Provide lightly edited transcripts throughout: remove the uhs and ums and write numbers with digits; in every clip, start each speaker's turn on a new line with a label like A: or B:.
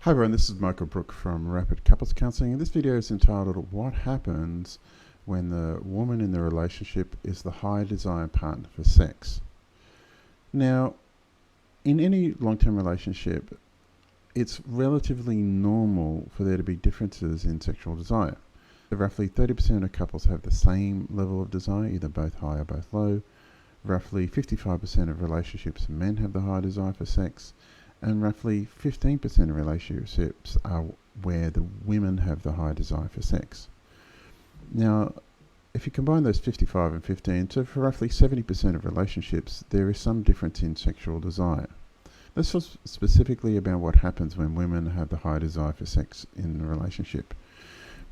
A: Hi everyone, this is Michael Brook from Rapid Couples Counselling, and this video is entitled What Happens When the Woman in the Relationship is the High Desire Partner for Sex. Now, in any long-term relationship, it's relatively normal for there to be differences in sexual desire. Roughly 30% of couples have the same level of desire, either both high or both low. Roughly 55% of relationships, men have the high desire for sex. And roughly 15% of relationships are where the women have the high desire for sex. Now, if you combine those 55 and 15, so for roughly 70% of relationships, there is some difference in sexual desire. Let's talk specifically about what happens when women have the high desire for sex in a relationship.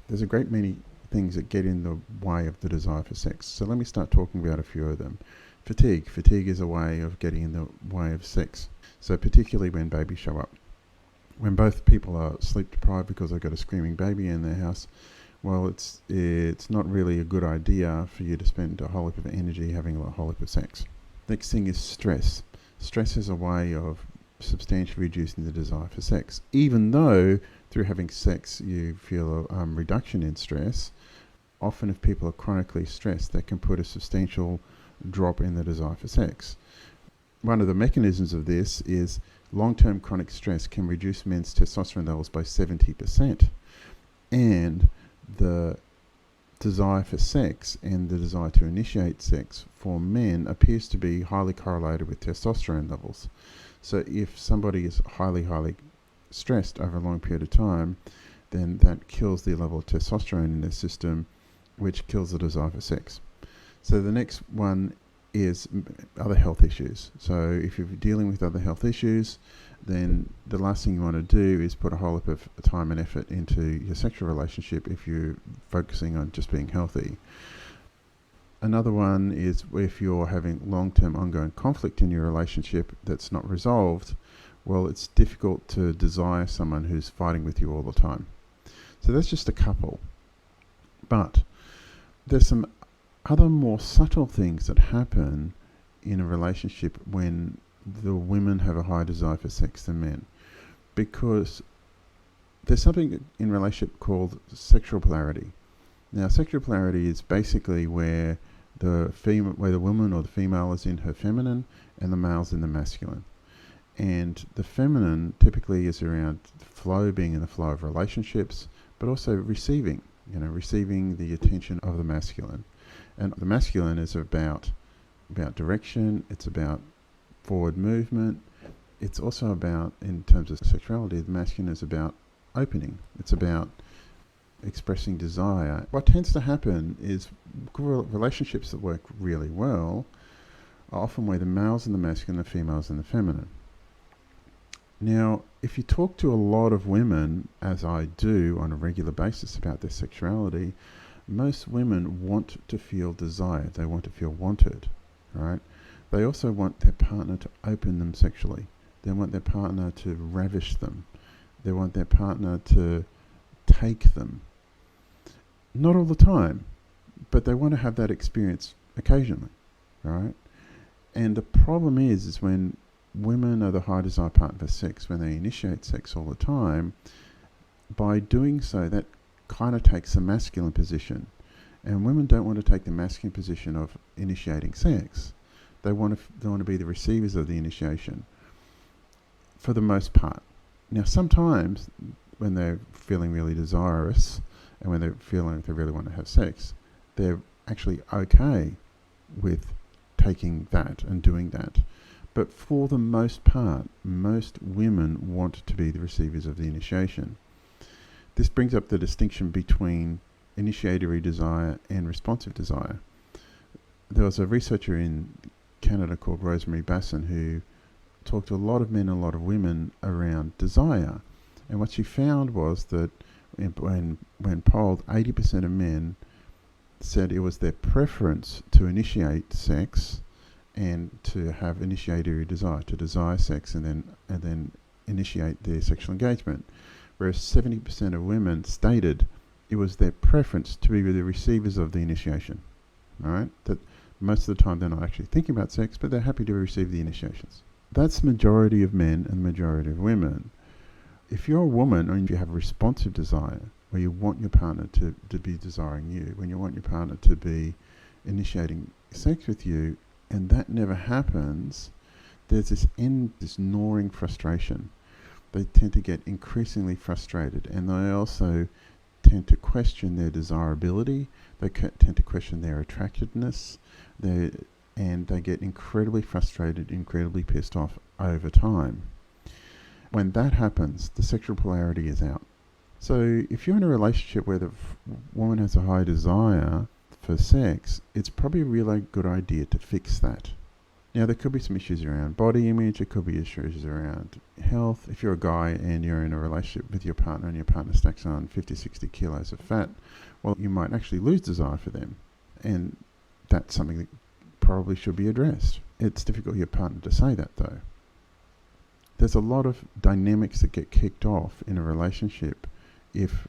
A: There's a great many things that get in the way of the desire for sex. So let me start talking about a few of them. Fatigue. Fatigue is a way of getting in the way of sex. So particularly when babies show up. When both people are sleep deprived because they've got a screaming baby in their house, well, it's not really a good idea for you to spend a whole heap of energy having a whole heap of sex. Next thing is stress. Stress is a way of substantially reducing the desire for sex. Even though through having sex you feel a reduction in stress, often if people are chronically stressed, that can put a substantial drop in the desire for sex. One of the mechanisms of this is long-term chronic stress can reduce men's testosterone levels by 70%. And the desire for sex and the desire to initiate sex for men appears to be highly correlated with testosterone levels. So if somebody is highly stressed over a long period of time, then that kills the level of testosterone in their system, which kills the desire for sex. So the next one is other health issues. So if you're dealing with other health issues, then the last thing you want to do is put a whole lot of time and effort into your sexual relationship if you're focusing on just being healthy. Another one is if you're having long-term ongoing conflict in your relationship that's not resolved, well, it's difficult to desire someone who's fighting with you all the time. So that's just a couple. But there's some other more subtle things that happen in a relationship when the women have a higher desire for sex than men, because there's something in relationship called sexual polarity. Now, sexual polarity is basically where the woman or the female is in her feminine and the male's in the masculine. And the feminine typically is around flow, being in the flow of relationships, but also receiving the attention of the masculine. And the masculine is about direction, it's about forward movement. It's also about, in terms of sexuality, the masculine is about opening. It's about expressing desire. What tends to happen is relationships that work really well are often where the male's in the masculine, the female's in the feminine. Now, if you talk to a lot of women, as I do on a regular basis about their sexuality, most women want to feel desired. They want to feel wanted, right? They also want their partner to open them sexually. They want their partner to ravish them. They want their partner to take them. Not all the time, but they want to have that experience occasionally, right? And the problem is when women are the high desire partner for sex, when they initiate sex all the time, by doing so, that kind of takes a masculine position, and women don't want to take the masculine position of initiating sex. They want to be the receivers of the initiation for the most part. Now, sometimes when they're feeling really desirous and when they're feeling like they really want to have sex, they're actually okay with taking that and doing that. But for the most part, most women want to be the receivers of the initiation. This brings up the distinction between initiatory desire and responsive desire. There was a researcher in Canada called Rosemary Basson who talked to a lot of men and a lot of women around desire. And what she found was that when polled, 80% of men said it was their preference to initiate sex and to have initiatory desire, to desire sex and then initiate their sexual engagement. Whereas 70% of women stated it was their preference to be the receivers of the initiation. All right? That most of the time they're not actually thinking about sex, but they're happy to receive the initiations. That's the majority of men and the majority of women. if you're a woman or if you have a responsive desire, where you want your partner to be desiring you, when you want your partner to be initiating sex with you, and that never happens, there's this gnawing frustration. They tend to get increasingly frustrated, and they also tend to question their desirability. They tend to question their attractiveness, and they get incredibly frustrated, incredibly pissed off over time. When that happens, the sexual polarity is out. So if you're in a relationship where the woman has a high desire for sex, it's probably a really good idea to fix that. Now, there could be some issues around body image, there could be issues around health. If you're a guy and you're in a relationship with your partner and your partner stacks on 50, 60 kilos of fat, well, you might actually lose desire for them. And that's something that probably should be addressed. It's difficult for your partner to say that, though. There's a lot of dynamics that get kicked off in a relationship if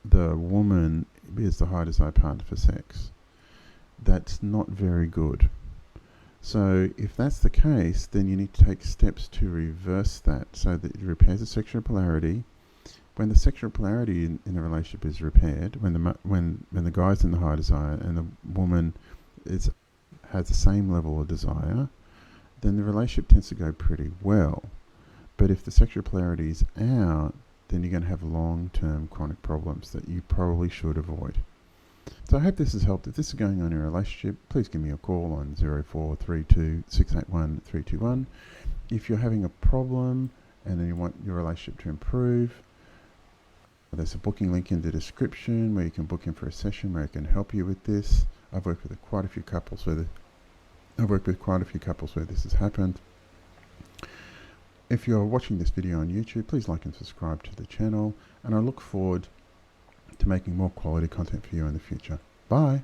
A: the woman is the high desire partner for sex. That's not very good. So if that's the case, then you need to take steps to reverse that so that it repairs the sexual polarity. When the sexual polarity in the relationship is repaired, when the guy's in the high desire and the woman has the same level of desire, then the relationship tends to go pretty well. But if the sexual polarity is out, then you're going to have long-term chronic problems that you probably should avoid. So I hope this has helped. If this is going on in your relationship, please give me a call on 0432 681 321. If you're having a problem and then you want your relationship to improve, there's a booking link in the description where you can book in for a session where I can help you with this. I've worked with quite a few couples where this has happened. If you're watching this video on YouTube, please like and subscribe to the channel, and I look forward to making more quality content for you in the future. Bye.